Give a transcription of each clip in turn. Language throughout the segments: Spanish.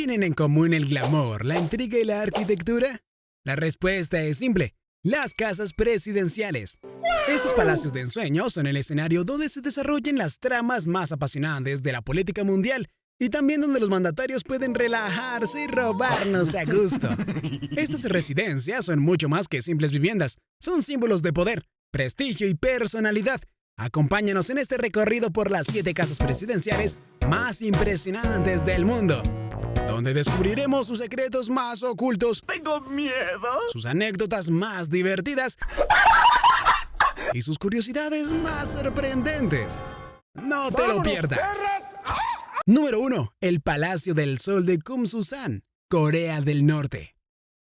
tienen en común el glamour, la intriga y la arquitectura? La respuesta es simple: las casas presidenciales. Estos palacios de ensueño son el escenario donde se desarrollan las tramas más apasionantes de la política mundial y también donde los mandatarios pueden relajarse y robarnos a gusto. Estas residencias son mucho más que simples viviendas, son símbolos de poder, prestigio y personalidad. Acompáñanos en este recorrido por las 7 casas presidenciales más impresionantes del mundo, donde descubriremos sus secretos más ocultos. ¡Tengo miedo! Sus anécdotas más divertidas y sus curiosidades más sorprendentes. No te lo pierdas. Número 1. El Palacio del Sol de Kumsusan, Corea del Norte.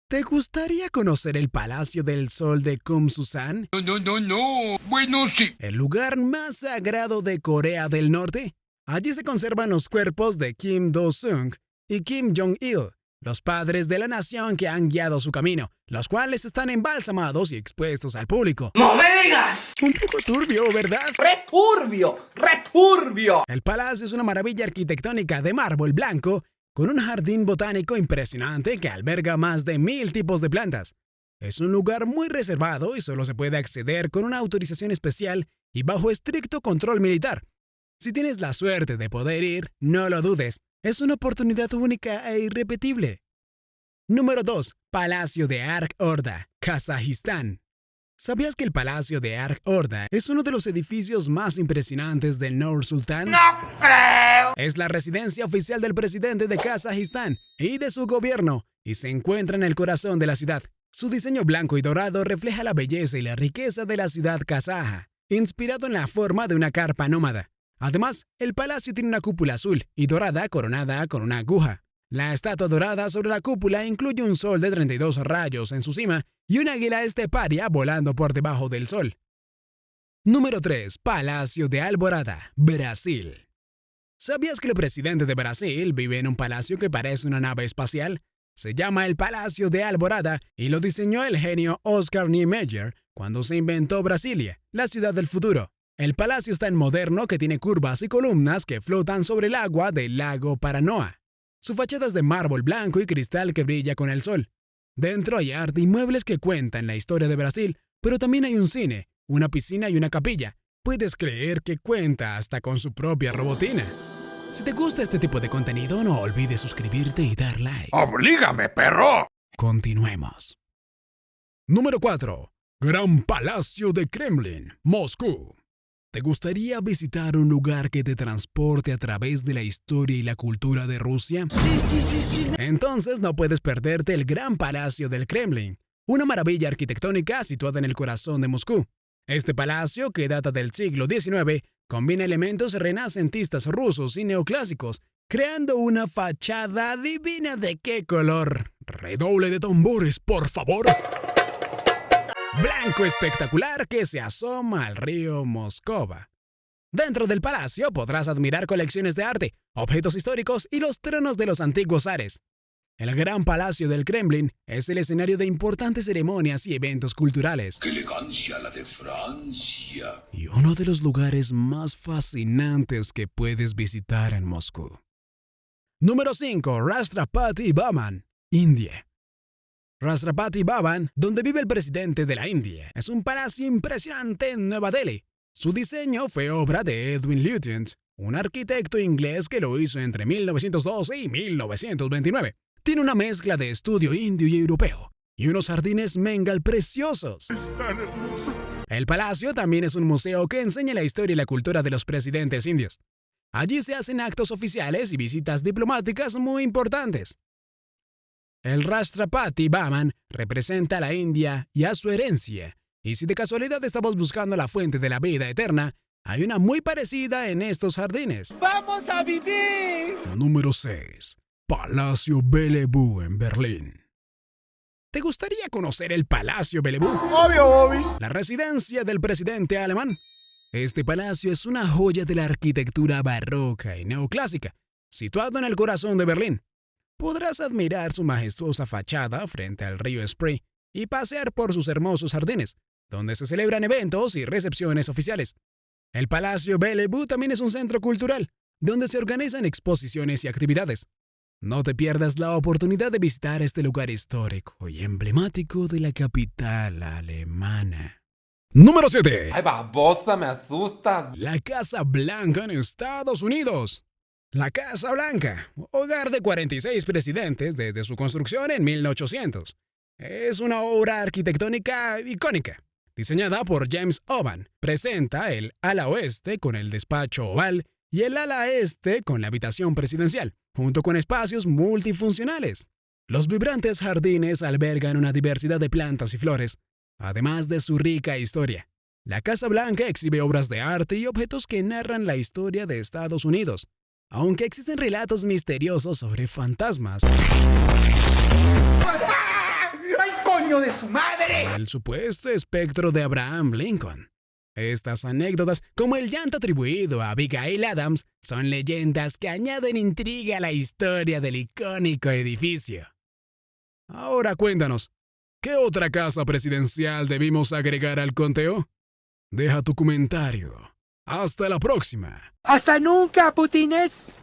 ¿Te gustaría conocer el Palacio del Sol de Kumsusan? No. Bueno, sí. El lugar más sagrado de Corea del Norte. Allí se conservan los cuerpos de Kim Do-sung y Kim Jong-il, los padres de la nación que han guiado su camino, los cuales están embalsamados y expuestos al público. ¡No me digas! Un poco turbio, ¿verdad? ¡Returbio! El palacio es una maravilla arquitectónica de mármol blanco con un jardín botánico impresionante que alberga más de 1000 tipos de plantas. Es un lugar muy reservado y solo se puede acceder con una autorización especial y bajo estricto control militar. Si tienes la suerte de poder ir, no lo dudes. Es una oportunidad única e irrepetible. Número 2. Palacio de Ark-Orda, Kazajistán. ¿Sabías que el Palacio de Ark-Orda es uno de los edificios más impresionantes del Nur Sultan? ¡No creo! Es la residencia oficial del presidente de Kazajistán y de su gobierno, y se encuentra en el corazón de la ciudad. Su diseño blanco y dorado refleja la belleza y la riqueza de la ciudad kazaja, inspirado en la forma de una carpa nómada. Además, el palacio tiene una cúpula azul y dorada coronada con una aguja. La estatua dorada sobre la cúpula incluye un sol de 32 rayos en su cima y una águila esteparia volando por debajo del sol. Número 3. Palacio de Alvorada, Brasil. ¿Sabías que el presidente de Brasil vive en un palacio que parece una nave espacial? Se llama el Palacio de Alvorada y lo diseñó el genio Oscar Niemeyer cuando se inventó Brasilia, la ciudad del futuro. El palacio es tan moderno que tiene curvas y columnas que flotan sobre el agua del lago Paranoá. Su fachada es de mármol blanco y cristal que brilla con el sol. Dentro hay arte y muebles que cuentan la historia de Brasil, pero también hay un cine, una piscina y una capilla. Puedes creer que cuenta hasta con su propia robotina. Si te gusta este tipo de contenido, no olvides suscribirte y dar like. ¡Oblígame, perro! Continuemos. Número 4. Gran Palacio de Kremlin, Moscú. ¿Te gustaría visitar un lugar que te transporte a través de la historia y la cultura de Rusia? Sí. Entonces no puedes perderte el Gran Palacio del Kremlin, una maravilla arquitectónica situada en el corazón de Moscú. Este palacio, que data del siglo XIX, combina elementos renacentistas rusos y neoclásicos, creando una fachada divina. ¿De qué color? Redoble de tambores, por favor. Blanco espectacular que se asoma al río Moscova. Dentro del palacio podrás admirar colecciones de arte, objetos históricos y los tronos de los antiguos zares. El Gran Palacio del Kremlin es el escenario de importantes ceremonias y eventos culturales. ¡Qué elegancia la de Francia! Y uno de los lugares más fascinantes que puedes visitar en Moscú. Número 5. Rashtrapati Bhavan, India. Rashtrapati Bhavan, donde vive el presidente de la India, es un palacio impresionante en Nueva Delhi. Su diseño fue obra de Edwin Lutyens, un arquitecto inglés que lo hizo entre 1912 y 1929. Tiene una mezcla de estudio indio y europeo y unos jardines Bengal preciosos. Es tan hermoso. El palacio también es un museo que enseña la historia y la cultura de los presidentes indios. Allí se hacen actos oficiales y visitas diplomáticas muy importantes. El Rashtrapati Bhavan representa a la India y a su herencia. Y si de casualidad estamos buscando la fuente de la vida eterna, hay una muy parecida en estos jardines. ¡Vamos a vivir! Número 6. Palacio Bellevue en Berlín. ¿Te gustaría conocer el Palacio Bellevue? Obvio, Bobis. La residencia del presidente alemán. Este palacio es una joya de la arquitectura barroca y neoclásica, situado en el corazón de Berlín. Podrás admirar su majestuosa fachada frente al río Spree y pasear por sus hermosos jardines, donde se celebran eventos y recepciones oficiales. El Palacio Bellevue también es un centro cultural, donde se organizan exposiciones y actividades. No te pierdas la oportunidad de visitar este lugar histórico y emblemático de la capital alemana. Número 7. Ay, babosa, me asustas. La Casa Blanca en Estados Unidos. La Casa Blanca, hogar de 46 presidentes desde su construcción en 1800. Es una obra arquitectónica icónica. Diseñada por James Oban, presenta el ala oeste con el despacho oval y el ala este con la habitación presidencial, junto con espacios multifuncionales. Los vibrantes jardines albergan una diversidad de plantas y flores, además de su rica historia. La Casa Blanca exhibe obras de arte y objetos que narran la historia de Estados Unidos, aunque existen relatos misteriosos sobre fantasmas. ¡Ay, coño de su madre! El supuesto espectro de Abraham Lincoln. Estas anécdotas, como el llanto atribuido a Abigail Adams, son leyendas que añaden intriga a la historia del icónico edificio. Ahora cuéntanos, ¿qué otra casa presidencial debimos agregar al conteo? Deja tu comentario. ¡Hasta la próxima! ¡Hasta nunca, putines!